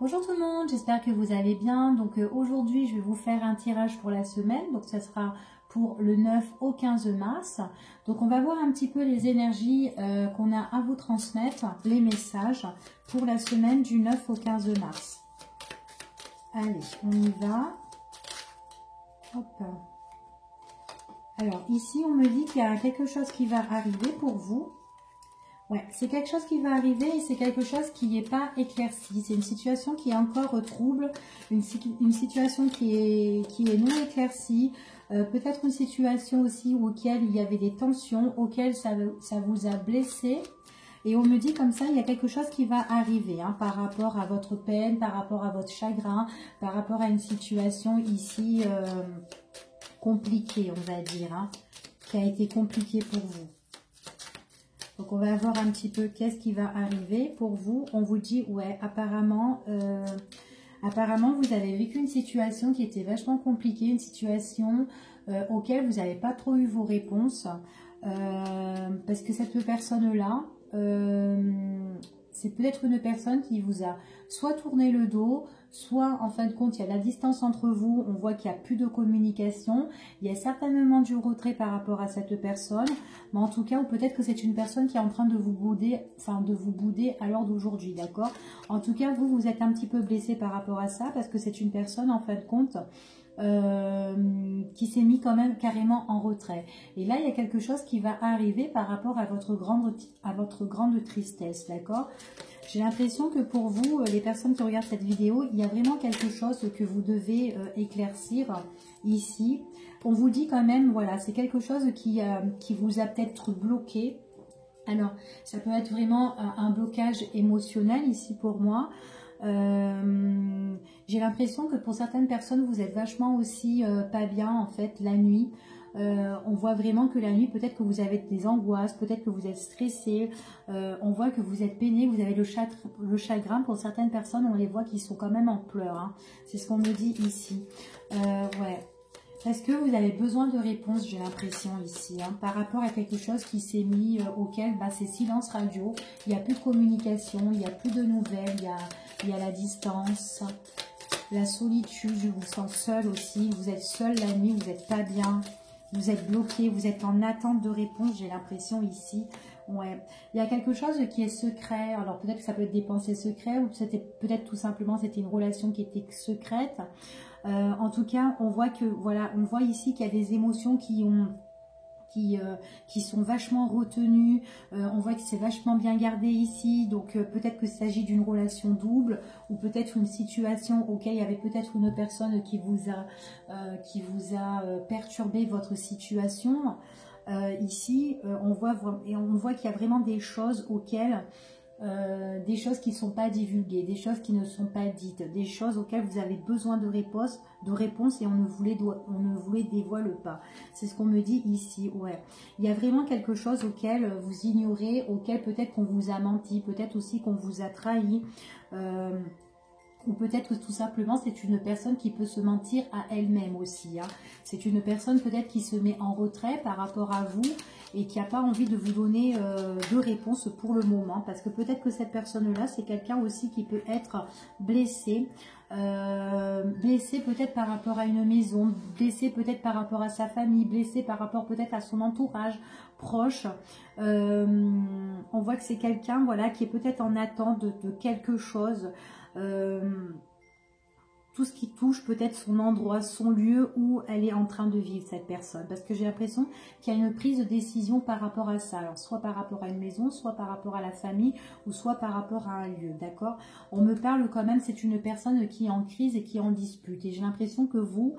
Bonjour tout le monde, j'espère que vous allez bien. Donc aujourd'hui, je vais vous faire un tirage pour la semaine. Donc ça sera pour le 9 au 15 mars. Donc on va voir un petit peu les énergies qu'on a à vous transmettre, les messages pour la semaine du 9 au 15 mars. Allez, on y va. Hop. Alors ici, on me dit qu'il y a quelque chose qui va arriver pour vous. Ouais, c'est quelque chose qui va arriver et c'est quelque chose qui n'est pas éclairci. C'est une situation qui est encore trouble, une situation qui est non éclaircie. Peut-être une situation aussi auquel il y avait des tensions, auquel ça vous a blessé. Et on me dit comme ça, il y a quelque chose qui va arriver hein, par rapport à votre peine, par rapport à votre chagrin, par rapport à une situation ici compliquée, on va dire, hein, qui a été compliquée pour vous. Donc, on va voir un petit peu qu'est-ce qui va arriver pour vous. On vous dit, ouais, apparemment, vous avez vécu une situation qui était vachement compliquée, une situation auquel vous n'avez pas trop eu vos réponses. Parce que cette personne-là, c'est peut-être une personne qui vous a soit tourné le dos, soit en fin de compte, il y a la distance entre vous, on voit qu'il n'y a plus de communication, il y a certainement du retrait par rapport à cette personne, mais en tout cas, ou peut-être que c'est une personne qui est en train de vous bouder, à l'heure d'aujourd'hui, d'accord? En tout cas, vous êtes un petit peu blessé par rapport à ça, parce que c'est une personne, en fin de compte, qui s'est mis quand même carrément en retrait. Et là, il y a quelque chose qui va arriver par rapport à votre grande tristesse, d'accord? J'ai l'impression que pour vous, les personnes qui regardent cette vidéo, il y a vraiment quelque chose que vous devez éclaircir ici. On vous dit quand même, voilà, c'est quelque chose qui vous a peut-être bloqué. Alors, ça peut être vraiment un blocage émotionnel ici pour moi. J'ai l'impression que pour certaines personnes, vous êtes vachement aussi pas bien en fait la nuit. On voit vraiment que la nuit, peut-être que vous avez des angoisses, peut-être que vous êtes stressé, on voit que vous êtes peiné, vous avez le chagrin. Pour certaines personnes, on les voit qui sont quand même en pleurs, hein. C'est ce qu'on me dit ici. Ouais. Parce que vous avez besoin de réponses, j'ai l'impression ici, hein, par rapport à quelque chose qui s'est mis auquel c'est silence radio, il n'y a plus de communication, il n'y a plus de nouvelles, il y a la distance, la solitude, je vous sens seul aussi, vous êtes seul la nuit, vous n'êtes pas bien, vous êtes bloqué, vous êtes en attente de réponse, j'ai l'impression ici. Ouais, il y a quelque chose qui est secret, alors peut-être que ça peut être des pensées secrètes, ou peut-être tout simplement c'était une relation qui était secrète. En tout cas, on voit que voilà, on voit ici qu'il y a des émotions qui sont vachement retenues. On voit que c'est vachement bien gardé ici. Donc peut-être qu'il s'agit d'une relation double ou peut-être une situation auquel il y avait peut-être une personne qui vous a perturbé votre situation. Ici, on voit qu'il y a vraiment des choses auxquelles des choses qui ne sont pas divulguées, des choses qui ne sont pas dites, des choses auxquelles vous avez besoin de réponses et on ne vous les dévoile pas. C'est ce qu'on me dit ici, ouais. Il y a vraiment quelque chose auquel vous ignorez, auquel peut-être qu'on vous a menti, peut-être aussi qu'on vous a trahi, ou peut-être que tout simplement c'est une personne qui peut se mentir à elle-même aussi, hein. C'est une personne peut-être qui se met en retrait par rapport à vous et qui n'a pas envie de vous donner de réponse pour le moment. Parce que peut-être que cette personne-là, c'est quelqu'un aussi qui peut être blessé. Blessé peut-être par rapport à une maison, blessé peut-être par rapport à sa famille, blessé par rapport peut-être à son entourage proche. On voit que c'est quelqu'un voilà, qui est peut-être en attente de quelque chose. Tout ce qui touche peut-être son endroit, son lieu où elle est en train de vivre, cette personne. Parce que j'ai l'impression qu'il y a une prise de décision par rapport à ça. Alors, soit par rapport à une maison, soit par rapport à la famille, ou soit par rapport à un lieu, d'accord? On me parle quand même, c'est une personne qui est en crise et qui est en dispute. Et j'ai l'impression que vous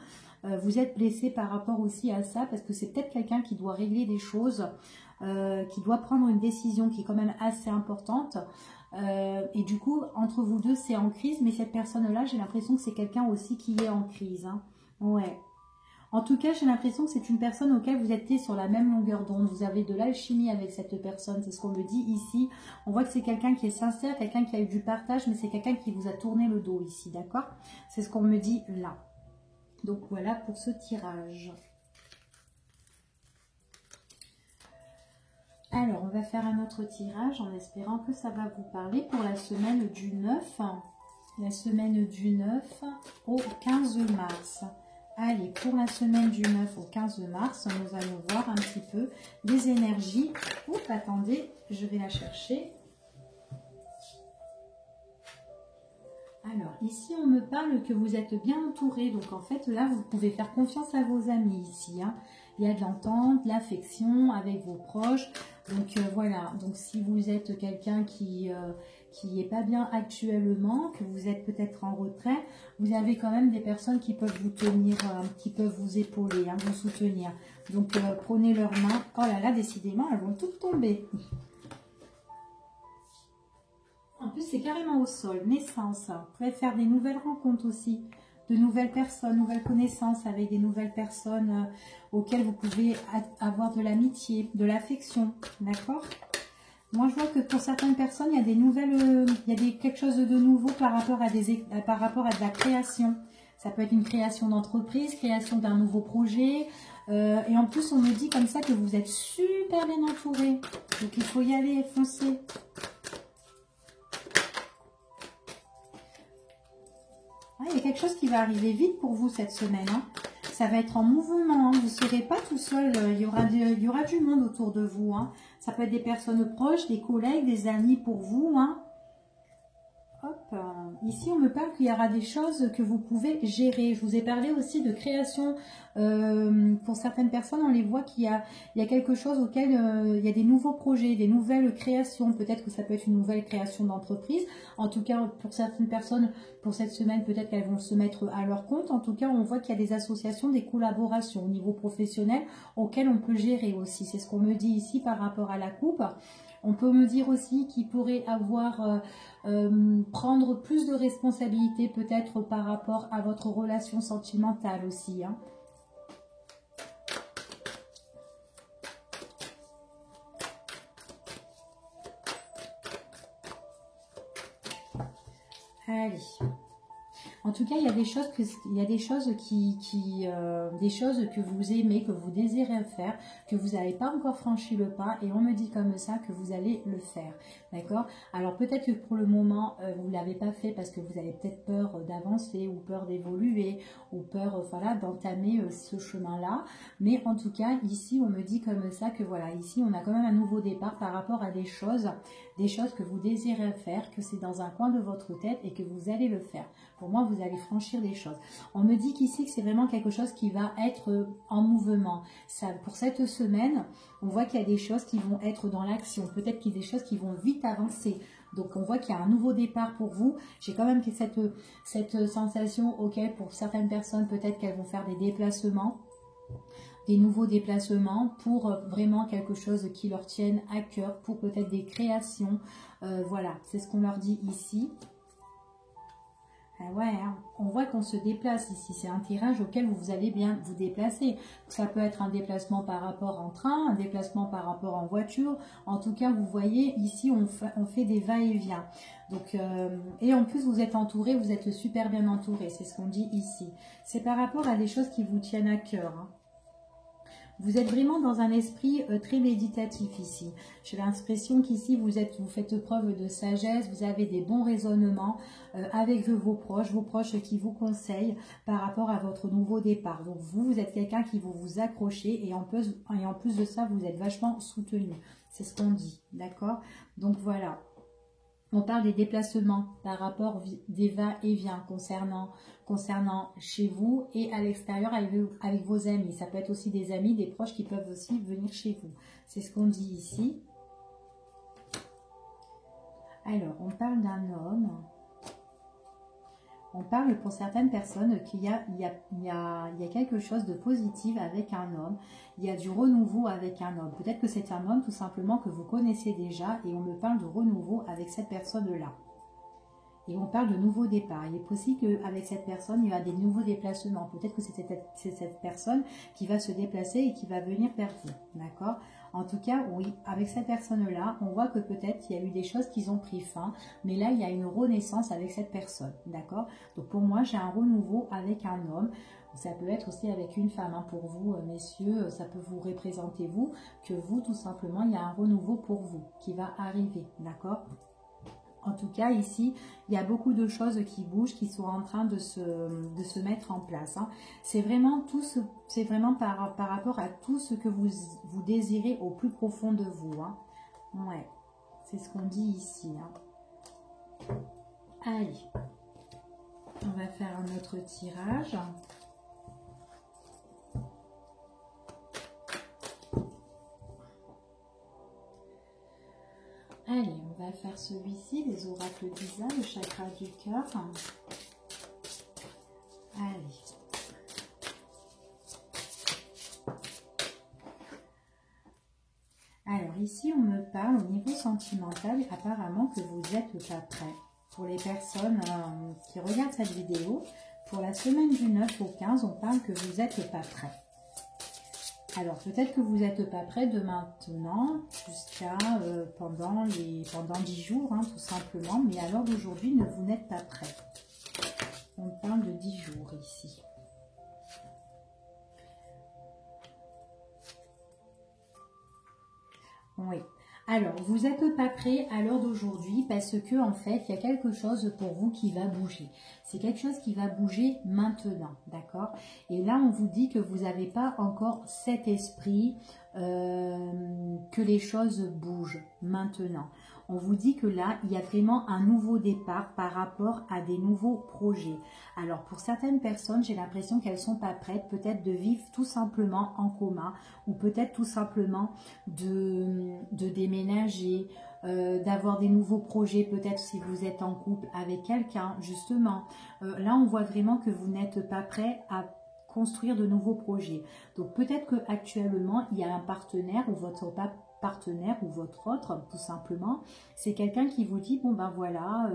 êtes blessé par rapport aussi à ça, parce que c'est peut-être quelqu'un qui doit régler des choses, qui doit prendre une décision qui est quand même assez importante. Et du coup, entre vous deux, c'est en crise, mais cette personne-là, j'ai l'impression que c'est quelqu'un aussi qui est en crise, hein. Ouais. En tout cas, j'ai l'impression que c'est une personne auquel vous êtes sur la même longueur d'onde. Vous avez de l'alchimie avec cette personne, c'est ce qu'on me dit ici. On voit que c'est quelqu'un qui est sincère, quelqu'un qui a eu du partage, mais c'est quelqu'un qui vous a tourné le dos ici, d'accord? C'est ce qu'on me dit là. Donc voilà pour ce tirage. Alors, on va faire un autre tirage en espérant que ça va vous parler pour la semaine du 9 La semaine du 9 au 15 mars. Allez, pour la semaine du 9 au 15 mars, nous allons voir un petit peu les énergies. Oups, attendez, je vais la chercher. Alors, ici, on me parle que vous êtes bien entouré. Donc, en fait, là, vous pouvez faire confiance à vos amis ici. Hein. Il y a de l'entente, de l'affection avec vos proches. Donc, voilà. Donc, si vous êtes quelqu'un qui n'est pas bien actuellement, que vous êtes peut-être en retrait, vous avez quand même des personnes qui peuvent vous tenir, qui peuvent vous épauler, hein, vous soutenir. Donc, prenez leurs mains. Oh là là, décidément, elles vont toutes tomber. En plus, c'est carrément au sol, naissance. Vous pouvez faire des nouvelles rencontres aussi, de nouvelles personnes, nouvelles connaissances avec des nouvelles personnes auxquelles vous pouvez avoir de l'amitié, de l'affection, d'accord? Moi, je vois que pour certaines personnes, il y a des nouvelles, quelque chose de nouveau par rapport à de la création. Ça peut être une création d'entreprise, création d'un nouveau projet. Et en plus, on me dit comme ça que vous êtes super bien entouré. Donc, il faut y aller, foncer. Il y a quelque chose qui va arriver vite pour vous cette semaine. Hein. Ça va être en mouvement. Hein. Vous ne serez pas tout seul. Il y aura du monde autour de vous. Hein. Ça peut être des personnes proches, des collègues, des amis pour vous. Hein. Hop. Ici, on me parle qu'il y aura des choses que vous pouvez gérer. Je vous ai parlé aussi de création. Pour certaines personnes, on les voit qu'il y a quelque chose auquel il y a des nouveaux projets, des nouvelles créations. Peut-être que ça peut être une nouvelle création d'entreprise. En tout cas, pour certaines personnes, pour cette semaine, peut-être qu'elles vont se mettre à leur compte. En tout cas, on voit qu'il y a des associations, des collaborations au niveau professionnel auxquelles on peut gérer aussi. C'est ce qu'on me dit ici par rapport à la coupe. On peut me dire aussi qu'il pourrait avoir, prendre plus de responsabilités peut-être par rapport à votre relation sentimentale aussi. Hein. Allez. En tout cas, il y a des choses des choses que vous aimez, que vous désirez faire, que vous n'avez pas encore franchi le pas, et on me dit comme ça que vous allez le faire, d'accord? Alors peut-être que pour le moment, vous ne l'avez pas fait parce que vous avez peut-être peur d'avancer, ou peur d'évoluer, ou peur, voilà, d'entamer ce chemin-là. Mais en tout cas, ici, on me dit comme ça que voilà, ici, on a quand même un nouveau départ par rapport à des choses que vous désirez faire, que c'est dans un coin de votre tête et que vous allez le faire. Pour moi, vous allez franchir des choses. On me dit qu'ici, que c'est vraiment quelque chose qui va être en mouvement. Ça, pour cette semaine, on voit qu'il y a des choses qui vont être dans l'action. Peut-être qu'il y a des choses qui vont vite avancer. Donc, on voit qu'il y a un nouveau départ pour vous. J'ai quand même cette sensation, ok, pour certaines personnes, peut-être qu'elles vont faire des déplacements. Des nouveaux déplacements pour vraiment quelque chose qui leur tienne à cœur, pour peut-être des créations. Voilà, c'est ce qu'on leur dit ici. Ah ouais, hein, on voit qu'on se déplace ici. C'est un tirage auquel vous allez bien vous déplacer. Ça peut être un déplacement par rapport en train, un déplacement par rapport en voiture. En tout cas, vous voyez, ici, on fait des va-et-vient. Donc, et en plus, vous êtes entouré, vous êtes super bien entouré. C'est ce qu'on dit ici. C'est par rapport à des choses qui vous tiennent à cœur. Hein. Vous êtes vraiment dans un esprit très méditatif ici. J'ai l'impression qu'ici, vous faites preuve de sagesse, vous avez des bons raisonnements avec vos proches qui vous conseillent par rapport à votre nouveau départ. Donc vous êtes quelqu'un qui va vous accrocher et en plus de ça, vous êtes vachement soutenu. C'est ce qu'on dit, d'accord? Donc voilà. On parle des déplacements par rapport des va-et-vient concernant chez vous et à l'extérieur avec vos amis. Ça peut être aussi des amis, des proches qui peuvent aussi venir chez vous. C'est ce qu'on dit ici. Alors, on parle d'un homme. On parle pour certaines personnes qu'il y a quelque chose de positif avec un homme. Il y a du renouveau avec un homme. Peut-être que c'est un homme tout simplement que vous connaissez déjà et on me parle de renouveau avec cette personne-là. Et on parle de nouveau départ. Il est possible qu'avec cette personne, il y a des nouveaux déplacements. Peut-être que c'est cette personne qui va se déplacer et qui va venir vers vous. D'accord ? En tout cas, oui, avec cette personne-là, on voit que peut-être il y a eu des choses qui ont pris fin. Mais là, il y a une renaissance avec cette personne. D'accord ? Donc pour moi, j'ai un renouveau avec un homme. Ça peut être aussi avec une femme. Hein, pour vous, messieurs, ça peut vous représenter vous. Que vous, tout simplement, il y a un renouveau pour vous qui va arriver. D'accord ? En tout cas, ici, il y a beaucoup de choses qui bougent, qui sont en train de se mettre en place. Hein. C'est vraiment par rapport à tout ce que vous désirez au plus profond de vous. Hein. Ouais, c'est ce qu'on dit ici. Hein. Allez, on va faire un autre tirage. Allez, on va faire celui-ci, les oracles d'Isa, le chakra du cœur. Allez. Alors ici, on me parle au niveau sentimental, apparemment que vous n'êtes pas prêt. Pour les personnes qui regardent cette vidéo, pour la semaine du 9 au 15, on parle que vous n'êtes pas prêt. Alors, peut-être que vous n'êtes pas prêt de maintenant jusqu'à pendant 10 jours, hein, tout simplement. Mais à l'heure d'aujourd'hui, vous n'êtes pas prêt. On parle de 10 jours ici. Oui. Alors, vous n'êtes pas prêt à l'heure d'aujourd'hui parce que, en fait, il y a quelque chose pour vous qui va bouger. C'est quelque chose qui va bouger maintenant, d'accord? Et là, on vous dit que vous n'avez pas encore cet esprit que les choses bougent maintenant. On vous dit que là, il y a vraiment un nouveau départ par rapport à des nouveaux projets. Alors, pour certaines personnes, j'ai l'impression qu'elles ne sont pas prêtes, peut-être de vivre tout simplement en commun, ou peut-être tout simplement de déménager, d'avoir des nouveaux projets, peut-être si vous êtes en couple avec quelqu'un, justement. Là, on voit vraiment que vous n'êtes pas prêt à construire de nouveaux projets. Donc, peut-être qu'actuellement, il y a un partenaire ou votre partenaire ou votre autre, tout simplement, c'est quelqu'un qui vous dit, bon ben voilà,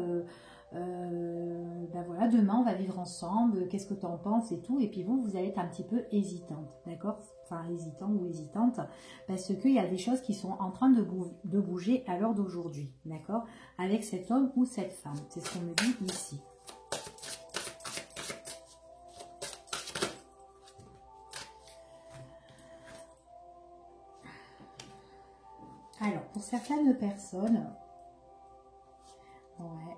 demain on va vivre ensemble, qu'est-ce que tu en penses et tout, et puis vous allez être un petit peu hésitante, d'accord, enfin hésitant ou hésitante, parce qu'il y a des choses qui sont en train de bouger à l'heure d'aujourd'hui, d'accord, avec cet homme ou cette femme, c'est ce qu'on me dit ici. Alors, pour certaines personnes, ouais.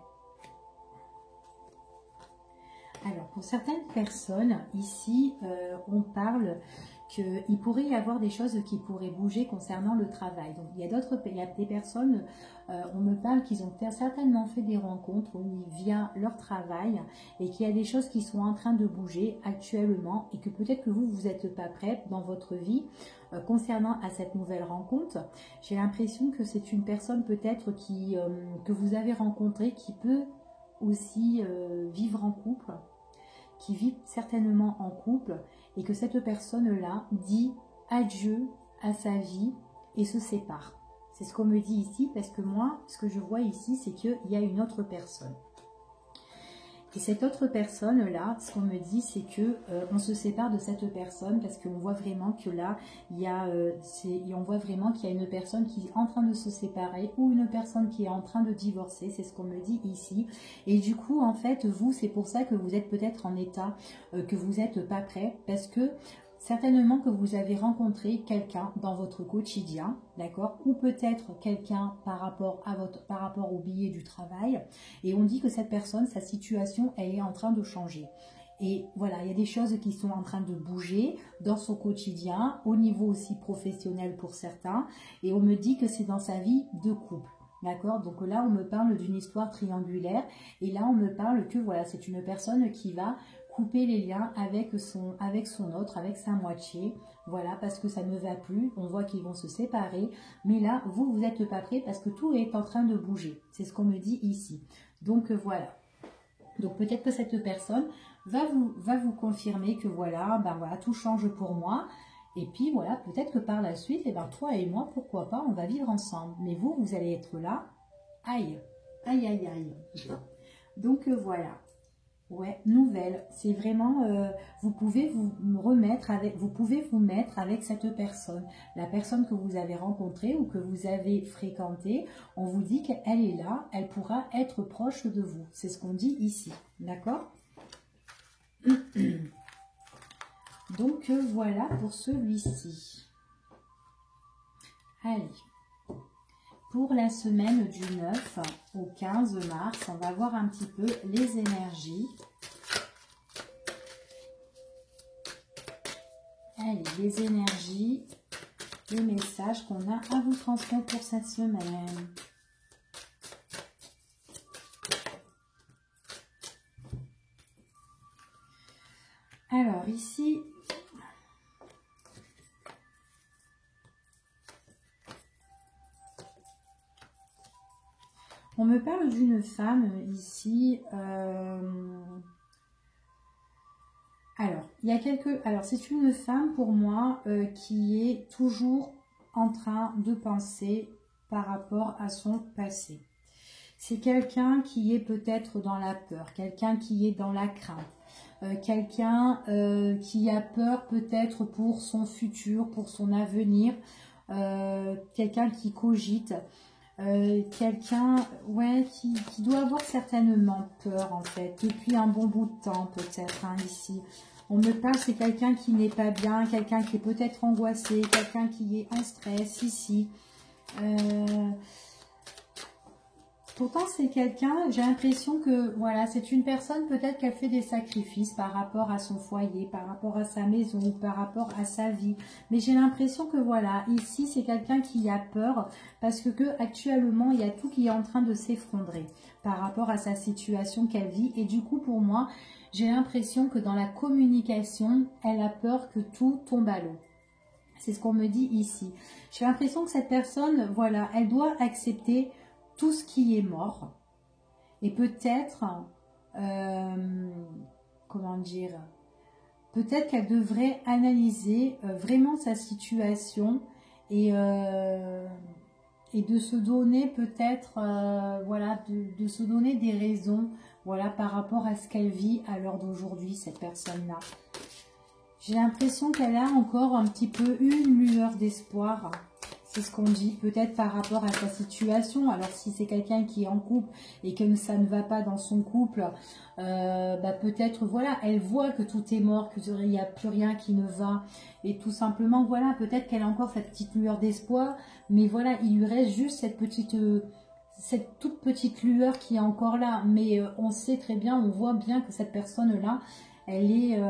Alors, pour certaines personnes, ici, on parle qu'il pourrait y avoir des choses qui pourraient bouger concernant le travail. Donc, il y a des personnes, on me parle qu'ils ont certainement fait des rencontres via leur travail et qu'il y a des choses qui sont en train de bouger actuellement et que peut-être que vous n'êtes pas prêt dans votre vie concernant à cette nouvelle rencontre. J'ai l'impression que c'est une personne peut-être que vous avez rencontrée qui peut aussi vivre en couple, qui vit certainement en couple et que cette personne-là dit adieu à sa vie et se sépare. C'est ce qu'on me dit ici parce que moi, ce que je vois ici, c'est qu'il y a une autre personne. Et cette autre personne-là, ce qu'on me dit, c'est que on se sépare de cette personne parce qu'on voit vraiment que là, on voit vraiment qu'il y a une personne qui est en train de se séparer ou une personne qui est en train de divorcer. C'est ce qu'on me dit ici. Et du coup, en fait, vous, c'est pour ça que vous êtes peut-être en état que vous n'êtes pas prêt parce que certainement que vous avez rencontré quelqu'un dans votre quotidien, d'accord, ou peut-être quelqu'un par rapport au billet du travail, et on dit que cette personne, sa situation, elle est en train de changer. Et voilà, il y a des choses qui sont en train de bouger dans son quotidien, au niveau aussi professionnel pour certains, et on me dit que c'est dans sa vie de couple. D'accord, donc là on me parle d'une histoire triangulaire, et là on me parle que voilà, c'est une personne qui va couper les liens avec son autre, avec sa moitié, voilà, parce que ça ne va plus, on voit qu'ils vont se séparer, mais là, vous n'êtes pas prêt parce que tout est en train de bouger, c'est ce qu'on me dit ici, donc voilà, donc peut-être que cette personne va vous confirmer que voilà, ben voilà, tout change pour moi, et puis voilà, peut-être que par la suite, et ben toi et moi, pourquoi pas, on va vivre ensemble, mais vous allez être là, aïe, aïe, aïe, aïe, donc voilà. Ouais, nouvelle. C'est vraiment, vous pouvez vous mettre avec cette personne, la personne que vous avez rencontrée ou que vous avez fréquentée. On vous dit qu'elle est là, elle pourra être proche de vous. C'est ce qu'on dit ici, d'accord? Donc voilà pour celui-ci. Allez, pour la semaine du 9 au 15 mars. On va voir un petit peu les énergies. Allez, les énergies, les messages qu'on a à vous transmettre pour cette semaine. Alors ici, on me parle d'une femme ici. Alors, c'est une femme pour moi qui est toujours en train de penser par rapport à son passé. C'est quelqu'un qui est peut-être dans la peur, quelqu'un qui est dans la crainte. Quelqu'un qui a peur peut-être pour son futur, pour son avenir, quelqu'un qui cogite, quelqu'un qui doit avoir certainement peur en fait, depuis un bon bout de temps peut-être ici. On me parle, c'est quelqu'un qui n'est pas bien, quelqu'un qui est peut-être angoissé, quelqu'un qui est en stress ici. Pourtant, c'est quelqu'un, j'ai l'impression que, voilà, c'est une personne peut-être qu'elle fait des sacrifices par rapport à son foyer, par rapport à sa maison, ou par rapport à sa vie. Mais j'ai l'impression que, voilà, ici, c'est quelqu'un qui a peur parce que actuellement, il y a tout qui est en train de s'effondrer par rapport à sa situation qu'elle vit. Et du coup, pour moi, j'ai l'impression que dans la communication, elle a peur que tout tombe à l'eau. C'est ce qu'on me dit ici. J'ai l'impression que cette personne, voilà, elle doit accepter tout ce qui est mort, et peut-être, comment dire, peut-être qu'elle devrait analyser vraiment sa situation et de se donner peut-être, voilà, de se donner des raisons, voilà, par rapport à ce qu'elle vit à l'heure d'aujourd'hui, cette personne-là. J'ai l'impression qu'elle a encore un petit peu une lueur d'espoir. C'est ce qu'on dit, peut-être par rapport à sa situation. Alors si c'est quelqu'un qui est en couple et que ça ne va pas dans son couple, peut-être, voilà, elle voit que tout est mort, qu'il n'y a plus rien qui ne va. Et tout simplement, voilà, peut-être qu'elle a encore cette petite lueur d'espoir. Mais voilà, il lui reste juste cette toute petite lueur qui est encore là. Mais on sait très bien, on voit bien que cette personne-là, elle est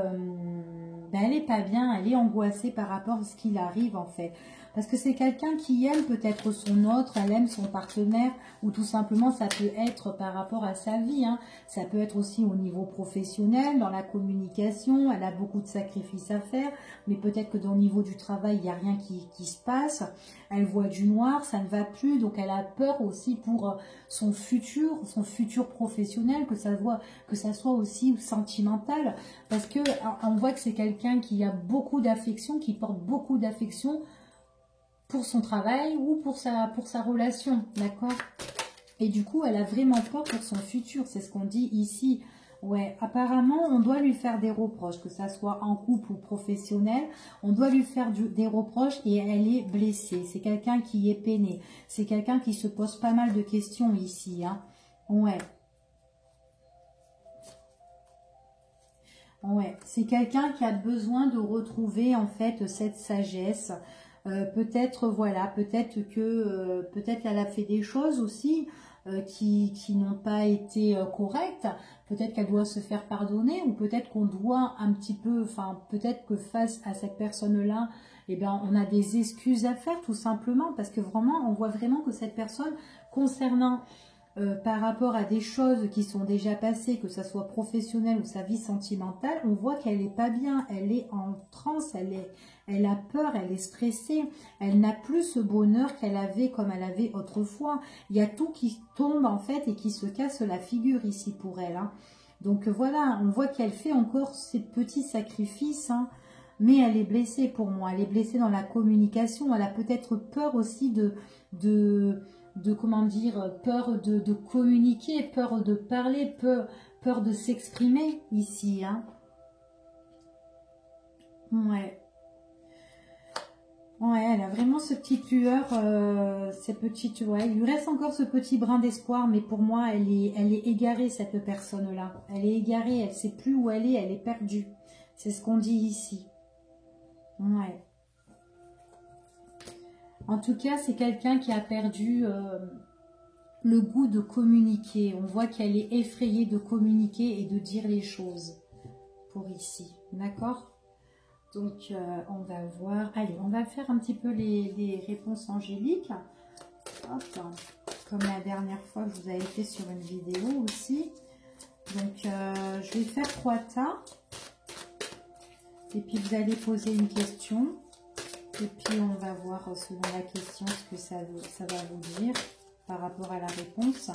pas bien, elle est angoissée par rapport à ce qui arrive en fait. Parce que c'est quelqu'un qui aime peut-être son autre, elle aime son partenaire, ou tout simplement ça peut être par rapport à sa vie. Ça peut être aussi au niveau professionnel, dans la communication, elle a beaucoup de sacrifices à faire, mais peut-être que dans le niveau du travail, il n'y a rien qui se passe. Elle voit du noir, ça ne va plus, donc elle a peur aussi pour son futur professionnel, que ça soit aussi sentimental. Parce que on voit que c'est quelqu'un qui a beaucoup d'affection, qui porte beaucoup d'affection pour son travail ou pour sa relation, d'accord? Et du coup, elle a vraiment peur pour son futur, c'est ce qu'on dit ici. Ouais, apparemment, on doit lui faire des reproches, que ça soit en couple ou professionnel, on doit lui faire des reproches et elle est blessée. C'est quelqu'un qui est peiné, c'est quelqu'un qui se pose pas mal de questions ici, Ouais. Ouais, c'est quelqu'un qui a besoin de retrouver en fait cette sagesse. Peut-être, voilà, peut-être qu'elle a fait des choses aussi qui n'ont pas été correctes. Peut-être qu'elle doit se faire pardonner, ou peut-être qu'on doit un petit peu, enfin, peut-être que face à cette personne-là, eh bien, on a des excuses à faire tout simplement, parce que vraiment, on voit vraiment que cette personne, concernant par rapport à des choses qui sont déjà passées, que ça soit professionnel ou sa vie sentimentale, on voit qu'elle n'est pas bien, elle est en transe, elle a peur, elle est stressée, elle n'a plus ce bonheur qu'elle avait comme elle avait autrefois. Il y a tout qui tombe en fait et qui se casse la figure ici pour elle. Donc voilà, on voit qu'elle fait encore ces petits sacrifices, mais elle est blessée pour moi, elle est blessée dans la communication, elle a peut-être peur aussi de comment dire, peur de communiquer, peur de parler, peur de s'exprimer ici. Ouais. Ouais, elle a vraiment ce petit lueur, ouais, il lui reste encore ce petit brin d'espoir, mais pour moi, elle est égarée, cette personne-là. Elle est égarée, elle ne sait plus où elle est perdue. C'est ce qu'on dit ici. Ouais. En tout cas, c'est quelqu'un qui a perdu le goût de communiquer. On voit qu'elle est effrayée de communiquer et de dire les choses pour ici. D'accord? Donc, on va voir. Allez, on va faire un petit peu les réponses angéliques. Hop, comme la dernière fois que je vous avais fait sur une vidéo aussi. Donc, je vais faire 3 tas. Et puis, vous allez poser une question. Et puis, on va voir selon la question ce que ça va vous dire par rapport à la réponse.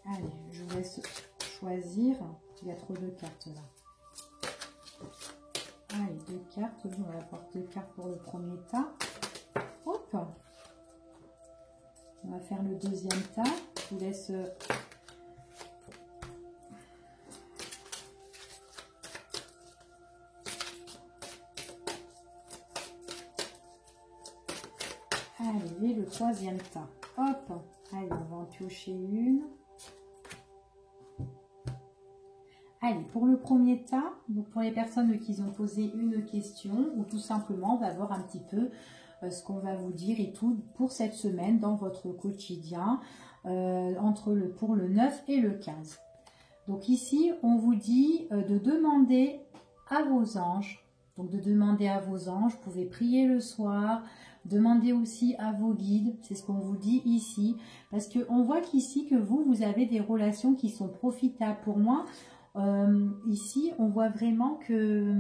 Allez, je vous laisse choisir. Il y a trop de cartes là. Allez, 2 cartes. Oui, on va avoir 2 cartes pour le premier tas. Hop. On va faire le deuxième tas. Je vous laisse... Allez, le troisième tas. Hop. Allez, on va en piocher une. Allez, pour le premier tas, donc pour les personnes qui ont posé une question, ou tout simplement, on va voir un petit peu ce qu'on va vous dire et tout pour cette semaine dans votre quotidien, pour le 9 et le 15. Donc ici, on vous dit de demander à vos anges, donc de demander à vos anges, vous pouvez prier le soir, demandez aussi à vos guides, c'est ce qu'on vous dit ici, parce qu'on voit qu'ici que vous avez des relations qui sont profitables. Pour moi, ici, on voit vraiment que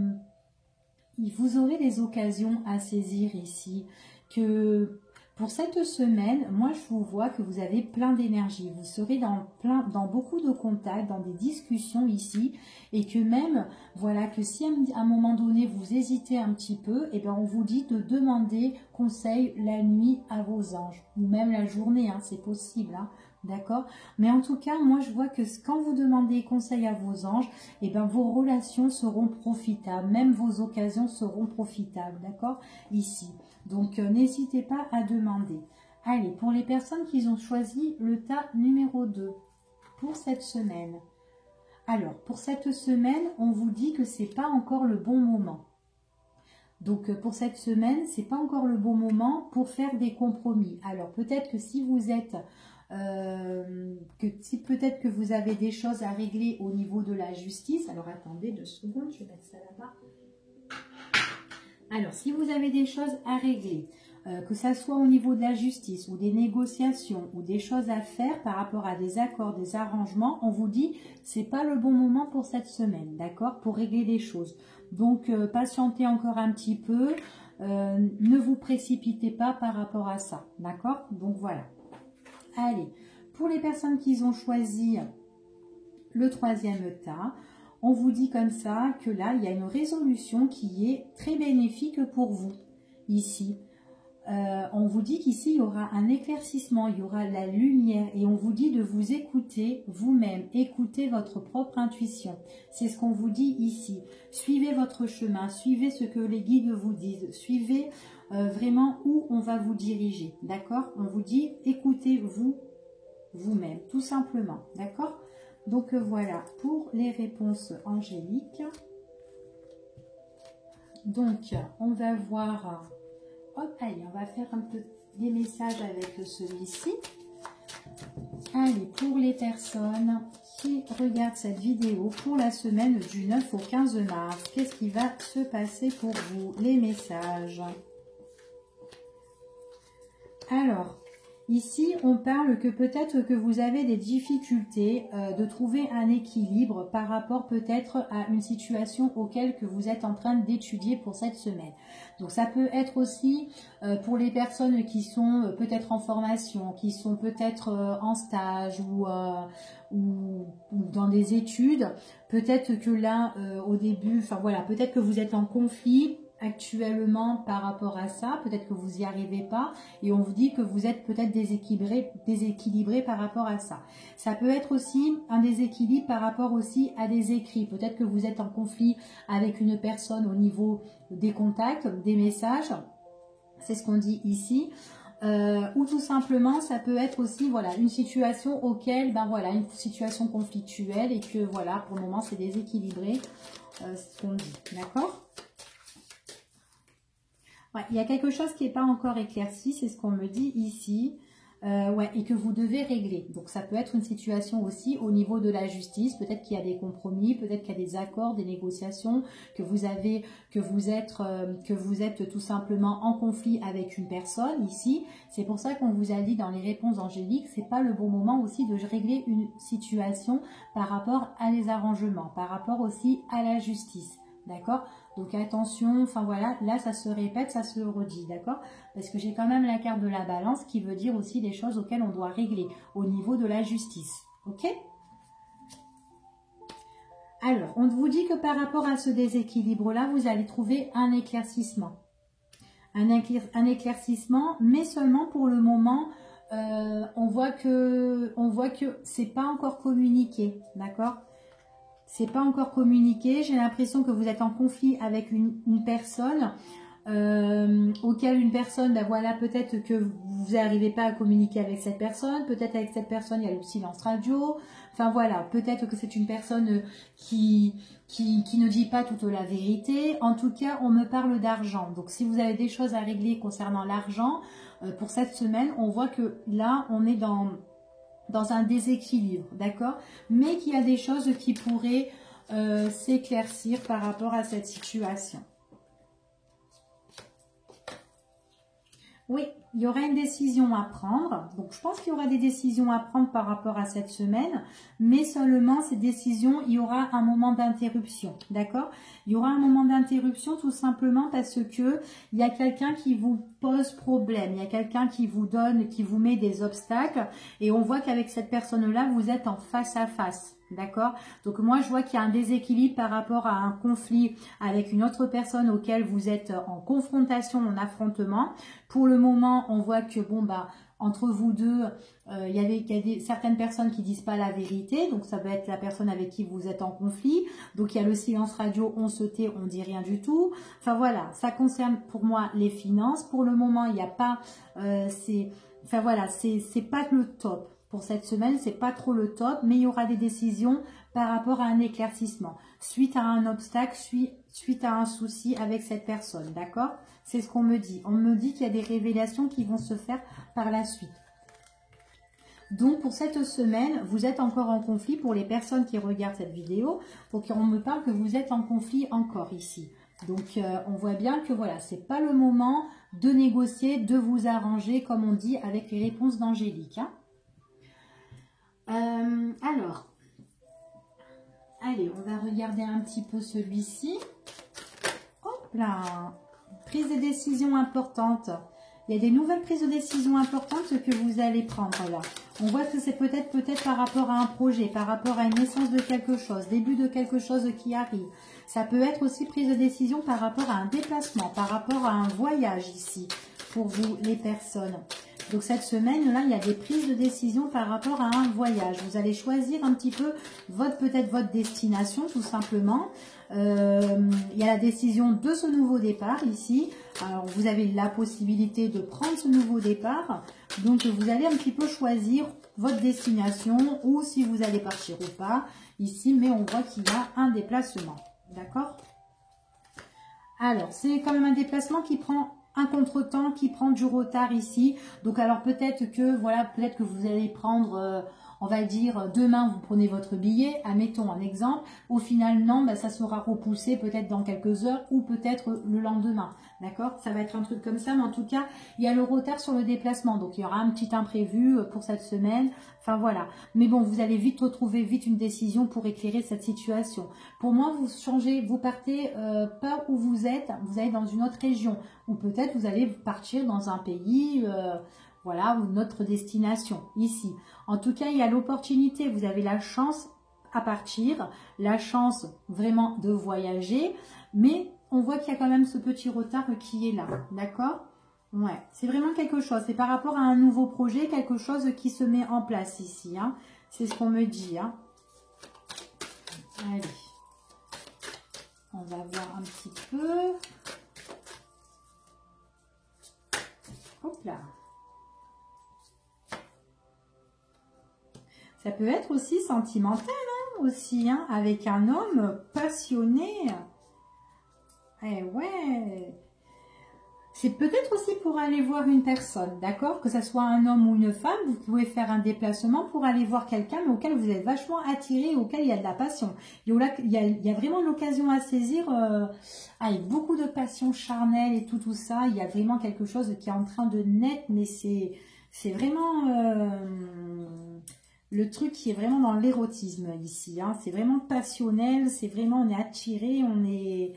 vous aurez des occasions à saisir ici, que pour cette semaine, moi je vous vois que vous avez plein d'énergie, vous serez dans beaucoup de contacts, dans des discussions ici, et que même, voilà, que si à un moment donné vous hésitez un petit peu, et bien on vous dit de demander conseil la nuit à vos anges, ou même la journée, hein, c'est possible, hein. D'accord? Mais en tout cas, moi, je vois que quand vous demandez conseil à vos anges, et ben vos relations seront profitables. Même vos occasions seront profitables. D'accord? Ici. Donc, n'hésitez pas à demander. Allez, pour les personnes qui ont choisi le tas numéro 2 pour cette semaine. Alors, pour cette semaine, on vous dit que c'est pas encore le bon moment. Donc, pour cette semaine, c'est pas encore le bon moment pour faire des compromis. Alors, peut-être que si vous êtes... peut-être que vous avez des choses à régler au niveau de la justice. Alors attendez 2 secondes, je vais mettre ça là-bas. Alors si vous avez des choses à régler, que ça soit au niveau de la justice ou des négociations ou des choses à faire par rapport à des accords, des arrangements, on vous dit c'est pas le bon moment pour cette semaine, d'accord, pour régler les choses. Donc patientez encore un petit peu, ne vous précipitez pas par rapport à ça, d'accord. Donc voilà. Allez, pour les personnes qui ont choisi le troisième tas, on vous dit comme ça que là, il y a une résolution qui est très bénéfique pour vous, ici. On vous dit qu'ici, il y aura un éclaircissement, il y aura la lumière et on vous dit de vous écouter vous-même, écoutez votre propre intuition. C'est ce qu'on vous dit ici. Suivez votre chemin, suivez ce que les guides vous disent, suivez vraiment où on va vous diriger, d'accord? On vous dit écoutez-vous vous-même, tout simplement, d'accord? Donc voilà pour les réponses angéliques. Donc on va voir, hop, allez, on va faire un peu des messages avec celui-ci. Allez, pour les personnes qui regardent cette vidéo pour la semaine du 9 au 15 mars, qu'est-ce qui va se passer pour vous? Les messages. Alors, ici, on parle que peut-être que vous avez des difficultés de trouver un équilibre par rapport peut-être à une situation auquel que vous êtes en train d'étudier pour cette semaine. Donc, ça peut être aussi pour les personnes qui sont peut-être en formation, qui sont peut-être en stage ou dans des études. Peut-être que là, au début, enfin voilà, peut-être que vous êtes en conflit actuellement par rapport à ça, peut-être que vous n'y arrivez pas et on vous dit que vous êtes peut-être déséquilibré par rapport à ça. Ça peut être aussi un déséquilibre par rapport aussi à des écrits, peut-être que vous êtes en conflit avec une personne au niveau des contacts, des messages, c'est ce qu'on dit ici. Ou tout simplement ça peut être aussi voilà une situation auquel ben voilà une situation conflictuelle et que voilà pour le moment c'est déséquilibré, ce qu'on dit, d'accord. Ouais, il y a quelque chose qui n'est pas encore éclairci, c'est ce qu'on me dit ici. Ouais, et que vous devez régler. Donc ça peut être une situation aussi au niveau de la justice. Peut-être qu'il y a des compromis, peut-être qu'il y a des accords, des négociations, que vous êtes tout simplement en conflit avec une personne ici. C'est pour ça qu'on vous a dit dans les réponses angéliques, c'est pas le bon moment aussi de régler une situation par rapport à les arrangements, par rapport aussi à la justice. D'accord? Donc attention, enfin voilà, là ça se répète, ça se redit, d'accord? Parce que j'ai quand même la carte de la balance qui veut dire aussi des choses auxquelles on doit régler au niveau de la justice, ok? Alors, on vous dit que par rapport à ce déséquilibre-là, vous allez trouver un éclaircissement. Un éclaircissement, mais seulement pour le moment, on voit que c'est pas encore communiqué, d'accord? C'est pas encore communiqué. J'ai l'impression que vous êtes en conflit avec une personne auquel une personne, ben voilà, peut-être que vous n'arrivez pas à communiquer avec cette personne. Peut-être avec cette personne, il y a le silence radio. Enfin voilà, peut-être que c'est une personne qui ne dit pas toute la vérité. En tout cas, on me parle d'argent. Donc si vous avez des choses à régler concernant l'argent, pour cette semaine, on voit que là, on est dans un déséquilibre, d'accord? Mais qu'il y a des choses qui pourraient s'éclaircir par rapport à cette situation. Oui, il y aura une décision à prendre. Donc, je pense qu'il y aura des décisions à prendre par rapport à cette semaine. Mais seulement, ces décisions, il y aura un moment d'interruption. D'accord? Il y aura un moment d'interruption tout simplement parce que il y a quelqu'un qui vous pose problème. Il y a quelqu'un qui vous met des obstacles. Et on voit qu'avec cette personne-là, vous êtes en face à face. D'accord? Donc moi, je vois qu'il y a un déséquilibre par rapport à un conflit avec une autre personne auquel vous êtes en confrontation, en affrontement. Pour le moment, on voit que bon bah entre vous deux, il y a certaines personnes qui disent pas la vérité. Donc ça peut être la personne avec qui vous êtes en conflit. Donc il y a le silence radio, on se tait, on dit rien du tout. Enfin voilà, ça concerne pour moi les finances. Pour le moment, il n'y a pas, c'est pas le top. Pour cette semaine, c'est pas trop le top, mais il y aura des décisions par rapport à un éclaircissement, suite à un obstacle, suite à un souci avec cette personne, d'accord? C'est ce qu'on me dit. On me dit qu'il y a des révélations qui vont se faire par la suite. Donc, pour cette semaine, vous êtes encore en conflit pour les personnes qui regardent cette vidéo. Donc, on me parle que vous êtes en conflit encore ici. Donc, on voit bien que voilà, c'est pas le moment de négocier, de vous arranger, comme on dit, avec les réponses d'Angélique, hein. Alors, allez, on va regarder un petit peu celui-ci. Hop là, prise de décision importante. Il y a des nouvelles prises de décision importantes que vous allez prendre là. On voit que c'est peut-être par rapport à un projet, par rapport à une naissance de quelque chose, début de quelque chose qui arrive. Ça peut être aussi prise de décision par rapport à un déplacement, par rapport à un voyage ici, pour vous les personnes. Donc cette semaine-là, il y a des prises de décision par rapport à un voyage. Vous allez choisir un petit peu peut-être votre destination, tout simplement. Il y a la décision de ce nouveau départ ici. Alors vous avez la possibilité de prendre ce nouveau départ. Donc vous allez un petit peu choisir votre destination ou si vous allez partir ou pas ici. Mais on voit qu'il y a un déplacement. D'accord? Alors c'est quand même un déplacement qui prend un contretemps, qui prend du retard ici. Donc alors peut-être que vous allez prendre, on va dire, demain vous prenez votre billet, admettons un exemple. Au final non, bah, ça sera repoussé peut-être dans quelques heures ou peut-être le lendemain. D'accord? Ça va être un truc comme ça, mais en tout cas, il y a le retard sur le déplacement. Donc il y aura un petit imprévu pour cette semaine. Enfin voilà. Mais bon, vous allez vite retrouver une décision pour éclairer cette situation. Pour moi, vous partez pas où vous êtes, vous allez dans une autre région. Ou peut-être vous allez partir dans un pays, voilà, ou notre destination, ici. En tout cas, il y a l'opportunité, vous avez la chance à partir, la chance vraiment de voyager, mais on voit qu'il y a quand même ce petit retard qui est là, d'accord? Ouais, c'est vraiment quelque chose, c'est par rapport à un nouveau projet, quelque chose qui se met en place ici, hein. C'est ce qu'on me dit, hein. Allez, on va voir un petit peu. Hop là. Ça peut être aussi sentimental, hein, aussi, hein, avec un homme passionné. Eh ouais. C'est peut-être aussi pour aller voir une personne, d'accord? Que ce soit un homme ou une femme, vous pouvez faire un déplacement pour aller voir quelqu'un, mais auquel vous êtes vachement attiré, auquel il y a de la passion. Il y a vraiment l'occasion à saisir avec beaucoup de passion charnelle et tout ça. Il y a vraiment quelque chose qui est en train de naître, mais c'est vraiment le truc qui est vraiment dans l'érotisme ici. Hein. C'est vraiment passionnel, c'est vraiment, on est attiré, on est...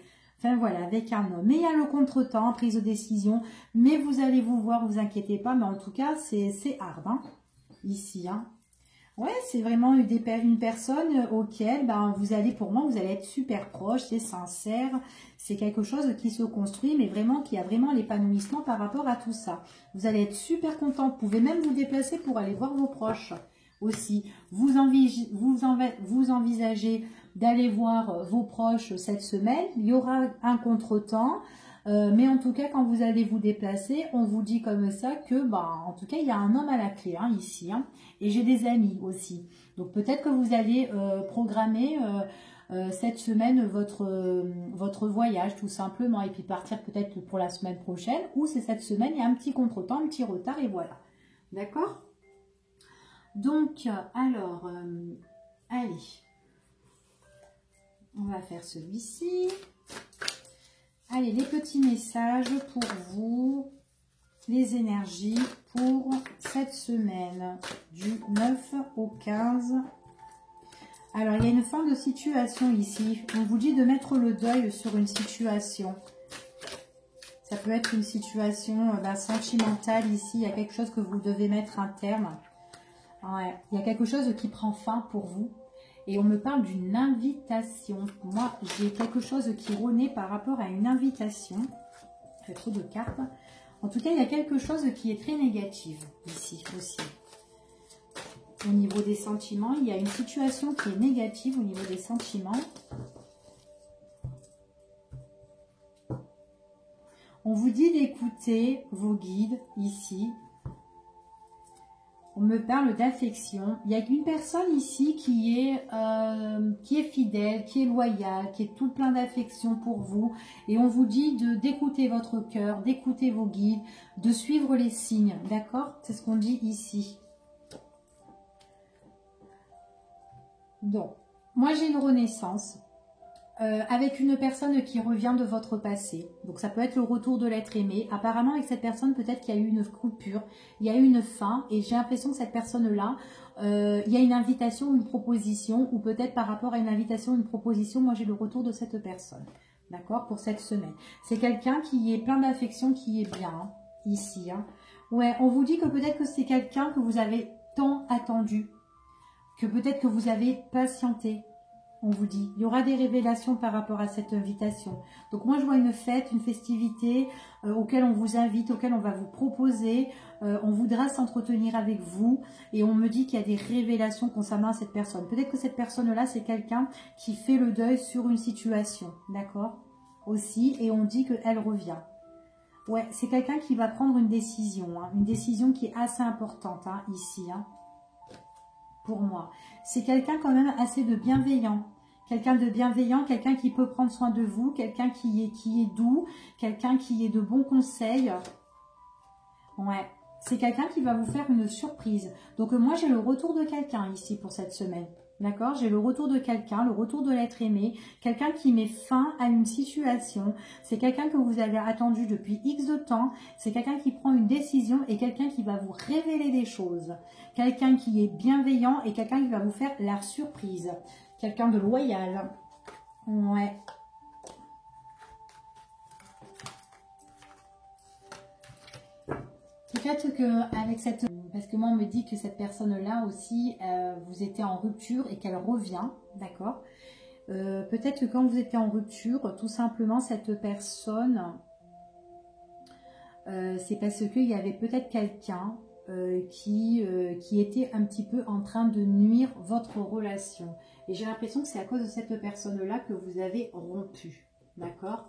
Enfin voilà, avec un homme. Mais il y a le contretemps, prise de décision. Mais vous allez vous voir, vous inquiétez pas. Mais en tout cas, c'est hard, hein, ici. Hein. Ouais, c'est vraiment une personne auquel, ben, vous allez, pour moi, vous allez être super proche, c'est sincère. C'est quelque chose qui se construit, mais vraiment, qui a vraiment l'épanouissement par rapport à tout ça. Vous allez être super content. Vous pouvez même vous déplacer pour aller voir vos proches aussi. Vous envisagez d'aller voir vos proches cette semaine. Il y aura un contretemps, mais en tout cas, quand vous allez vous déplacer, on vous dit comme ça que, bah, en tout cas, il y a un homme à la clé, hein, ici. Hein, et j'ai des amis aussi. Donc, peut-être que vous allez programmer cette semaine votre voyage, tout simplement. Et puis, partir peut-être pour la semaine prochaine. Ou c'est cette semaine, il y a un petit contretemps, un petit retard, et voilà. D'accord ? Donc, alors, allez. On va faire celui-ci. Allez, les petits messages pour vous, les énergies pour cette semaine, du 9 au 15. Alors, il y a une fin de situation ici. On vous dit de mettre le deuil sur une situation. Ça peut être une situation sentimentale ici. Il y a quelque chose que vous devez mettre un terme. Ouais. Il y a quelque chose qui prend fin pour vous. Et on me parle d'une invitation. Moi, j'ai quelque chose qui renaît par rapport à une invitation. Je fais trop de cartes. En tout cas, il y a quelque chose qui est très négatif ici aussi. Au niveau des sentiments, il y a une situation qui est négative au niveau des sentiments. On vous dit d'écouter vos guides ici. On me parle d'affection. Il y a une personne ici qui est fidèle, qui est loyale, qui est tout plein d'affection pour vous. Et on vous dit d'écouter votre cœur, d'écouter vos guides, de suivre les signes. D'accord? C'est ce qu'on dit ici. Donc, moi j'ai une renaissance. Avec une personne qui revient de votre passé. Donc ça peut être le retour de l'être aimé. Apparemment avec cette personne peut-être qu'il y a eu une coupure, il y a eu une fin et j'ai l'impression que cette personne-là, il y a une invitation, une proposition ou peut-être par rapport à une invitation, une proposition, moi j'ai le retour de cette personne. D'accord? Pour cette semaine. C'est quelqu'un qui est plein d'affection, qui est bien hein, ici. Hein. Ouais, on vous dit que peut-être que c'est quelqu'un que vous avez tant attendu, que peut-être que vous avez patienté. On vous dit, il y aura des révélations par rapport à cette invitation. Donc moi je vois une fête, une festivité auquel on vous invite, auquel on va vous proposer. On voudra s'entretenir avec vous et on me dit qu'il y a des révélations concernant cette personne. Peut-être que cette personne-là c'est quelqu'un qui fait le deuil sur une situation, d'accord? Aussi, et on dit qu'elle revient. Ouais, c'est quelqu'un qui va prendre une décision qui est assez importante hein, ici. Hein. Pour moi. C'est quelqu'un quand même assez de bienveillant. Quelqu'un de bienveillant, quelqu'un qui peut prendre soin de vous, quelqu'un qui est doux, quelqu'un qui est de bons conseils. Ouais, c'est quelqu'un qui va vous faire une surprise. Donc moi j'ai le retour de quelqu'un ici pour cette semaine. D'accord? J'ai le retour de quelqu'un, le retour de l'être aimé, quelqu'un qui met fin à une situation. C'est quelqu'un que vous avez attendu depuis X de temps. C'est quelqu'un qui prend une décision et quelqu'un qui va vous révéler des choses. Quelqu'un qui est bienveillant et quelqu'un qui va vous faire la surprise. Quelqu'un de loyal. Ouais. Peut-être qu'avec cette... Parce que moi, on me dit que cette personne-là aussi, vous étiez en rupture et qu'elle revient, d'accord? Peut-être que quand vous étiez en rupture, tout simplement, cette personne, c'est parce qu'il y avait peut-être quelqu'un qui était un petit peu en train de nuire votre relation. Et j'ai l'impression que c'est à cause de cette personne-là que vous avez rompu, d'accord?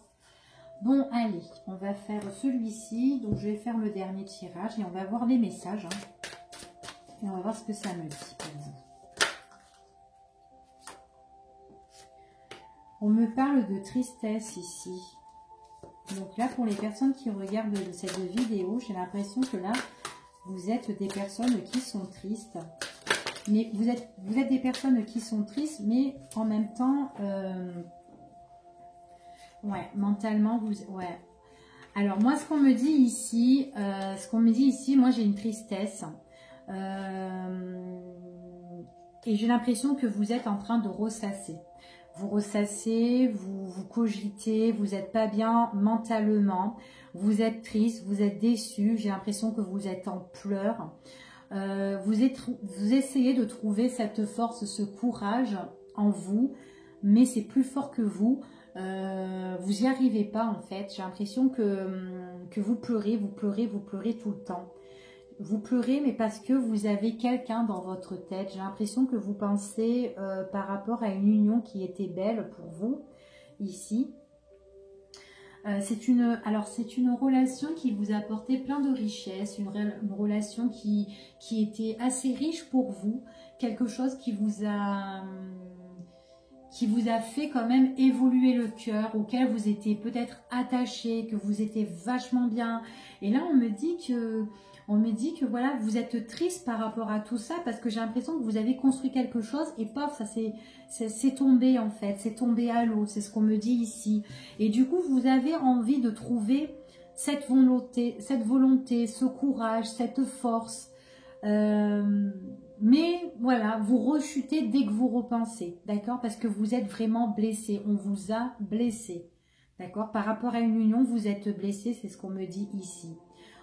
Bon, allez, on va faire celui-ci. Donc, je vais faire le dernier tirage et on va voir les messages. Hein. Et on va voir ce que ça me dit pour vous. On me parle de tristesse ici. Donc là, pour les personnes qui regardent cette vidéo, j'ai l'impression que là, vous êtes des personnes qui sont tristes. Mais vous êtes des personnes qui sont tristes, mais en même temps, ouais, mentalement, ouais. Alors moi, ce qu'on me dit ici, moi j'ai une tristesse. Et j'ai l'impression que vous êtes en train de ressasser. Vous ressassez, vous cogitez, vous n'êtes pas bien mentalement, vous êtes triste, vous êtes déçu, j'ai l'impression que vous êtes en pleurs. Vous essayez de trouver cette force, ce courage en vous, mais c'est plus fort que vous. Vous n'y arrivez pas en fait. J'ai l'impression que vous pleurez tout le temps. Vous pleurez, mais parce que vous avez quelqu'un dans votre tête. J'ai l'impression que vous pensez par rapport à une union qui était belle pour vous, ici. C'est une relation qui vous a apporté plein de richesses, une relation qui était assez riche pour vous, quelque chose qui vous a fait quand même évoluer le cœur, auquel vous étiez peut-être attaché, que vous étiez vachement bien. Et là, on me dit que voilà, vous êtes triste par rapport à tout ça, parce que j'ai l'impression que vous avez construit quelque chose et paf, ça c'est tombé en fait, c'est tombé à l'eau, c'est ce qu'on me dit ici. Et du coup, vous avez envie de trouver cette volonté, ce courage, cette force. Mais voilà, vous rechutez dès que vous repensez, d'accord? Parce que vous êtes vraiment blessé, on vous a blessé, d'accord? Par rapport à une union, vous êtes blessé, c'est ce qu'on me dit ici.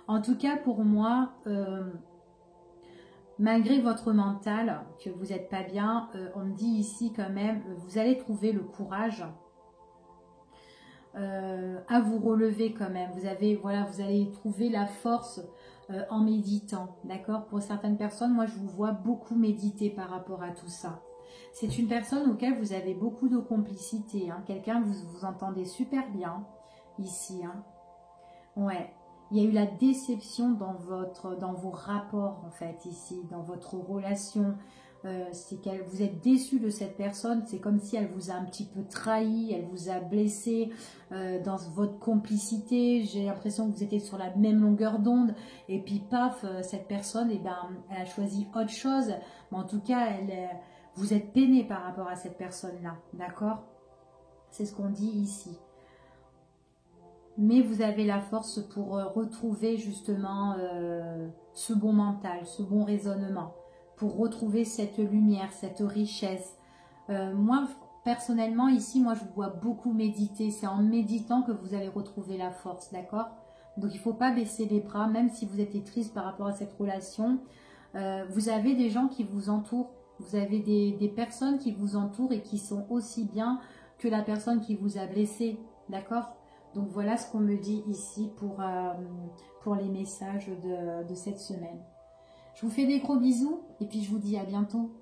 En tout cas, pour moi, malgré votre mental, que vous n'êtes pas bien, on me dit ici quand même, vous allez trouver le courage à vous relever quand même. Vous allez trouver la force en méditant, d'accord? Pour certaines personnes, moi je vous vois beaucoup méditer par rapport à tout ça. C'est une personne auquel vous avez beaucoup de complicité, hein. Quelqu'un, vous entendez super bien ici, hein. Ouais. Il y a eu la déception dans vos rapports en fait ici, dans votre relation. Vous êtes déçu de cette personne, c'est comme si elle vous a un petit peu trahi, elle vous a blessé dans votre complicité. J'ai l'impression que vous étiez sur la même longueur d'onde et puis paf, cette personne, elle a choisi autre chose. Mais en tout cas, vous êtes peiné par rapport à cette personne-là, d'accord? C'est ce qu'on dit ici. Mais vous avez la force pour retrouver justement ce bon mental, ce bon raisonnement, pour retrouver cette lumière, cette richesse. Moi, personnellement, ici, moi, je vous vois beaucoup méditer. C'est en méditant que vous allez retrouver la force, d'accord? Donc, il ne faut pas baisser les bras, même si vous êtes triste par rapport à cette relation. Vous avez des gens qui vous entourent. Vous avez des personnes qui vous entourent et qui sont aussi bien que la personne qui vous a blessé, d'accord? Donc voilà ce qu'on me dit ici pour les messages de cette semaine. Je vous fais des gros bisous et puis je vous dis à bientôt.